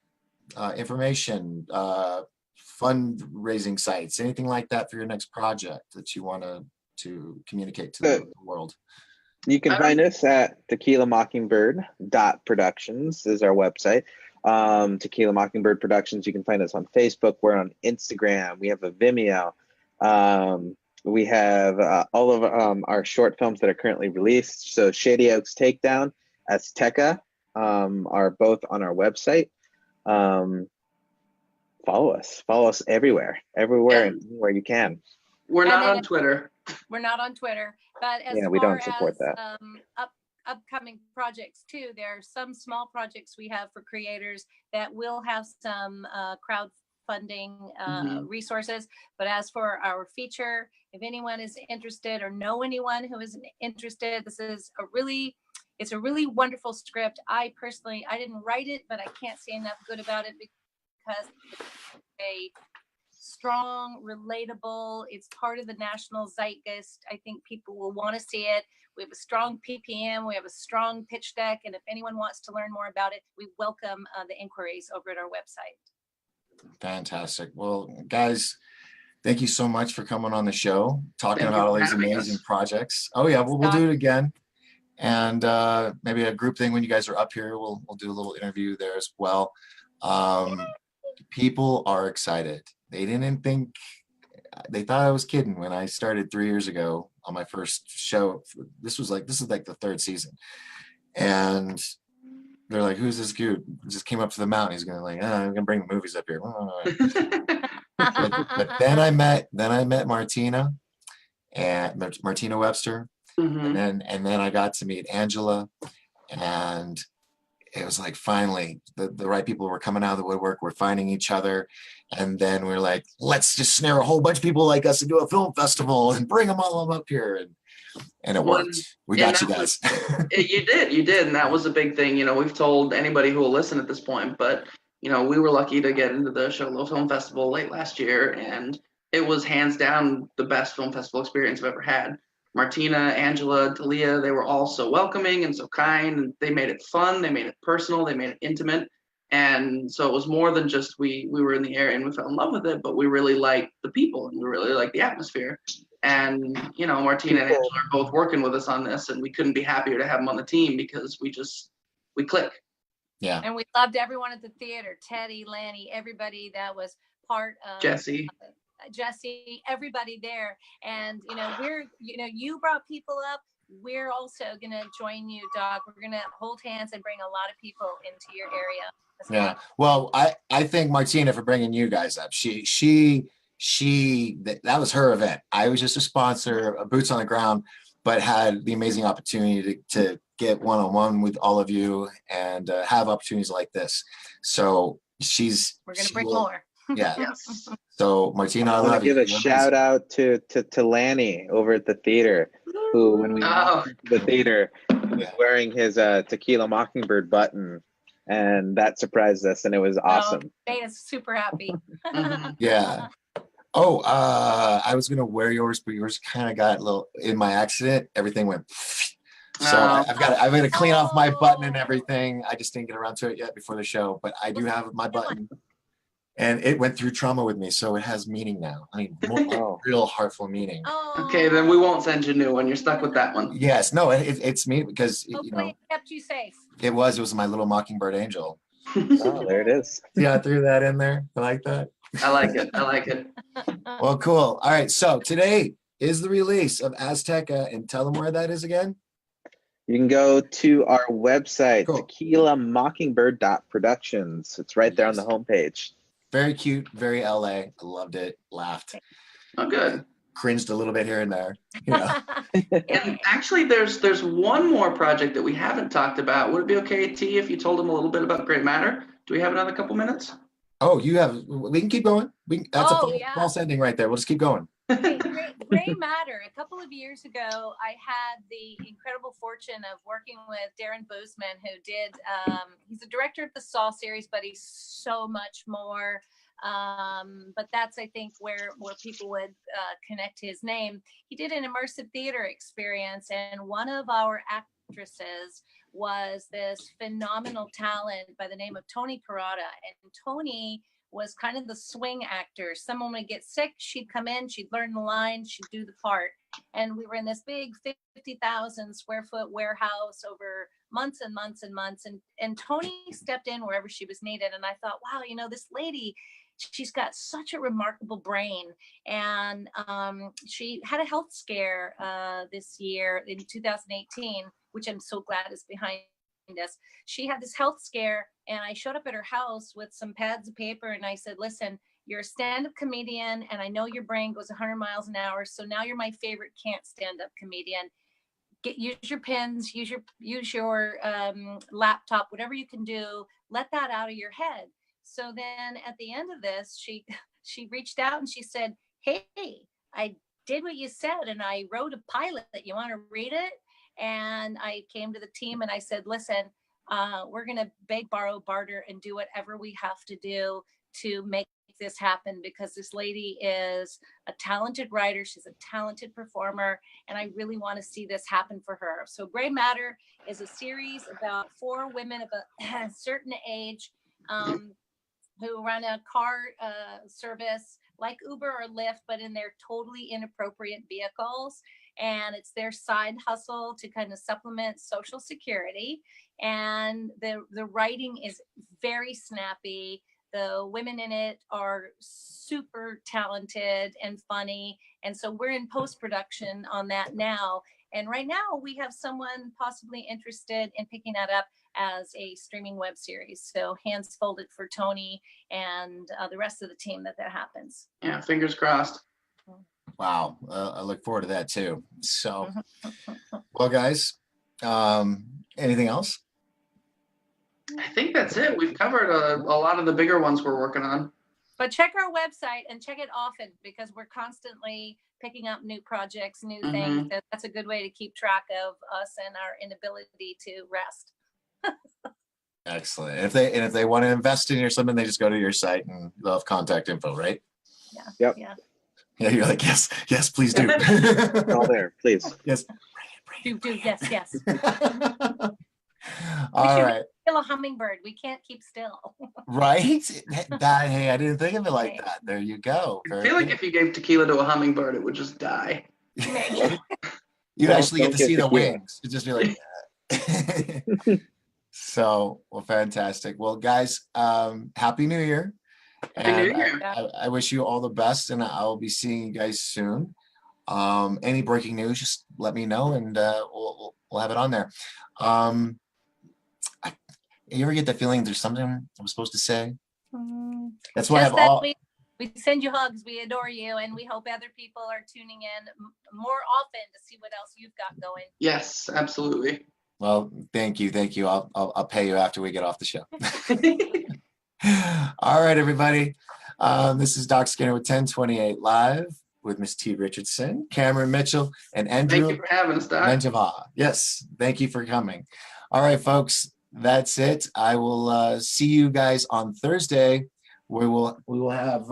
information, fundraising sites, anything like that for your next project that you want to communicate to the world? You can find us at Tequila Mockingbird .productions is our website. Tequila Mockingbird Productions. You can find us on Facebook. We're on Instagram. We have a Vimeo. We have all of our short films that are currently released. So Shady Oaks Takedown, Azteca are both on our website. Follow us everywhere and anywhere you can. We're not on Twitter. We're not on Twitter, but as we far don't support as that. upcoming projects too, there are some small projects we have for creators that will have some crowdfunding resources. But as for our feature, if anyone is interested or know anyone who is interested, it's a really wonderful script. I didn't write it, but I can't say enough good about it because it's a strong, relatable. It's part of the national zeitgeist. I think people will want to see it. We have a strong PPM. We have a strong pitch deck. And if anyone wants to learn more about it, we welcome the inquiries over at our website. Fantastic. Well, guys, thank you so much for coming on the show, talking about all these amazing projects. Oh yeah, we'll do it again. And maybe a group thing when you guys are up here, we'll do a little interview there as well. People are excited. They thought I was kidding when I started 3 years ago on my first show. This is like the third season. And they're like, who's this dude? Just came up to the mountain. He's I'm gonna bring the movies up here. but then I met Martina Webster. Mhm. And then I got to meet Angela, and it was like finally the right people were coming out of the woodwork. We're finding each other, and then we're like, let's just snare a whole bunch of people like us and do a film festival and bring them all up here, and it Well, worked. We and got you that guys. You did, and that was a big thing. You know, we've told anybody who will listen at this point, but you know, we were lucky to get into the Sholo Film Festival late last year, and it was hands down the best film festival experience I've ever had. Martina, Angela, Talia, they were all so welcoming and so kind, and they made it fun, they made it personal, they made it intimate. And so it was more than just we were in the area and we fell in love with it, but we really liked the people and we really liked the atmosphere. And you know, Martina and Angela are both working with us on this, and we couldn't be happier to have them on the team because we click. Yeah. And we loved everyone at the theater. Teddy, Lanny, everybody that was part of Jesse. Jesse, everybody there. And you brought people up. We're also gonna join you, Doc. We're gonna hold hands and bring a lot of people into your area. Yeah. Well, I thank Martina for bringing you guys up. That was her event. I was just a sponsor, boots on the ground, but had the amazing opportunity to get one-on-one with all of you and have opportunities like this. So we're gonna bring more. Yeah. Yes. So Martina, I I want love to give you. a shout out to Lanny over at the theater, who when we Oh. went to the theater, he was wearing his Tequila Mockingbird button, and that surprised us, and it was awesome. Made us super happy. Mhm. Yeah. Oh, I was gonna wear yours, but yours kind of got a little in my accident. Everything went. So Oh. I've got to clean off my button and everything. I just didn't get around to it yet before the show, but I do have my button, and it went through trauma with me, so it has meaning now. I mean, real heartful meaning. Okay, then we won't send you a new one. You're stuck with that one. Yes, no, it's me because Hopefully it kept you safe. it was my little mockingbird angel. Oh, there it is. Yeah, I threw that in there. I like that. I like it. I like it. Well, cool. All right, so today is the release of Azteca, and tell them where that is again. You can go to our website, Cool. tequilamockingbird.productions. It's right there on the homepage. Very cute, very LA. I loved it. Laughed, Oh, good. cringed a little bit here and there. You know. And actually, there's one more project that we haven't talked about. Would it be okay, T, if you told them a little bit about Great Matter? Do we have another couple minutes? Oh, we can keep going. That's a false ending right there. We'll just keep going. Gray Matter. A couple of years ago, I had the incredible fortune of working with Darren Boozman, who did, he's the director of the Saw series, but he's so much more. But that's, I think, where people would connect his name. He did an immersive theater experience, and one of our actresses was this phenomenal talent by the name of Tony Parada. And Tony was kind of the swing actor. Someone would get sick, she'd come in, she'd learn the line, she'd do the part. And we were in this big 50,000 square foot warehouse over months and months and months. And Tony stepped in wherever she was needed. And I thought, wow, this lady, she's got such a remarkable brain. And she had a health scare this year in 2018, which I'm so glad is behind us. She had this health scare, and I showed up at her house with some pads of paper, and I said, listen, you're a stand-up comedian, and I know your brain goes 100 miles an hour, so now you're my favorite can't stand-up comedian. Use your pens, use your laptop, whatever you can do, let that out of your head. So then at the end of this, she reached out and she said, hey, I did what you said, and I wrote a pilot. You want to read it? And I came to the team and I said, listen, we're going to beg, borrow, barter, and do whatever we have to do to make this happen, because this lady is a talented writer. She's a talented performer, and I really want to see this happen for her. So Gray Matter is a series about 4 women of a certain age who run a car service like Uber or Lyft, but in their totally inappropriate vehicles. And it's their side hustle to kind of supplement Social Security. And the writing is very snappy. The women in it are super talented and funny. And so we're in post-production on that now. And right now we have someone possibly interested in picking that up as a streaming web series. So hands folded for Tony and the rest of the team that happens. Yeah, fingers crossed. Wow. I look forward to that too. So, well, guys, anything else? I think that's it. We've covered a lot of the bigger ones we're working on. But check our website and check it often because we're constantly picking up new projects, new things. And that's a good way to keep track of us and our inability to rest. Excellent. If they want to invest in you or something, they just go to your site and they'll have contact info, right? Yeah. Yep. Yeah. Yeah, you're like, yes, please do. All there, please. Yes. Do, yes, yes. All right. Kill a hummingbird. We can't keep still. Right? Hey, I didn't think of it like that. There you go. I feel like if you gave tequila to a hummingbird, it would just die. You'd actually get to see the tequila. wings. You'd just be like, so, well, fantastic. Well, guys, Happy New Year. Happy New Year. I wish you all the best, and I'll be seeing you guys soon. Any breaking news, just let me know, and we'll have it on there. You ever get the feeling there's something I'm supposed to say? That's why I've all. We send you hugs. We adore you, and we hope other people are tuning in more often to see what else you've got going. Yes, absolutely. Well, thank you. I'll pay you after we get off the show. All right, everybody. This is Doc Skinner with 1028 Live with Miss T. Richardson, Cameron Mitchell, and Andrew Thank you for having us, Doc. Menjivar. Yes, thank you for coming. All right, folks, that's it. I will see you guys on Thursday. We will have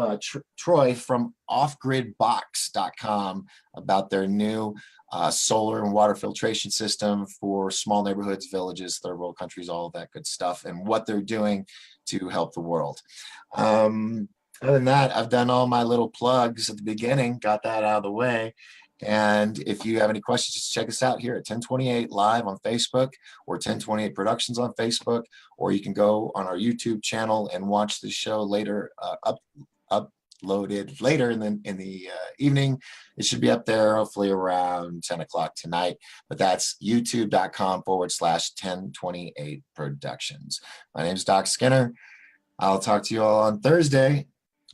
Troy from offgridbox.com about their new solar and water filtration system for small neighborhoods, villages, third world countries, all that good stuff, and what they're doing to help the world. Other than that, I've done all my little plugs at the beginning, got that out of the way. And if you have any questions, just check us out here at 1028 Live on Facebook or 1028 Productions on Facebook, or you can go on our YouTube channel and watch the show later, uploaded later in the evening. It should be up there hopefully around 10 o'clock tonight, but that's youtube.com/1028 Productions. My name is Doc Skinner. I'll talk to you all on Thursday,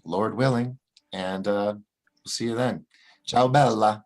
Lord willing, and we'll see you then. Ciao, Bella.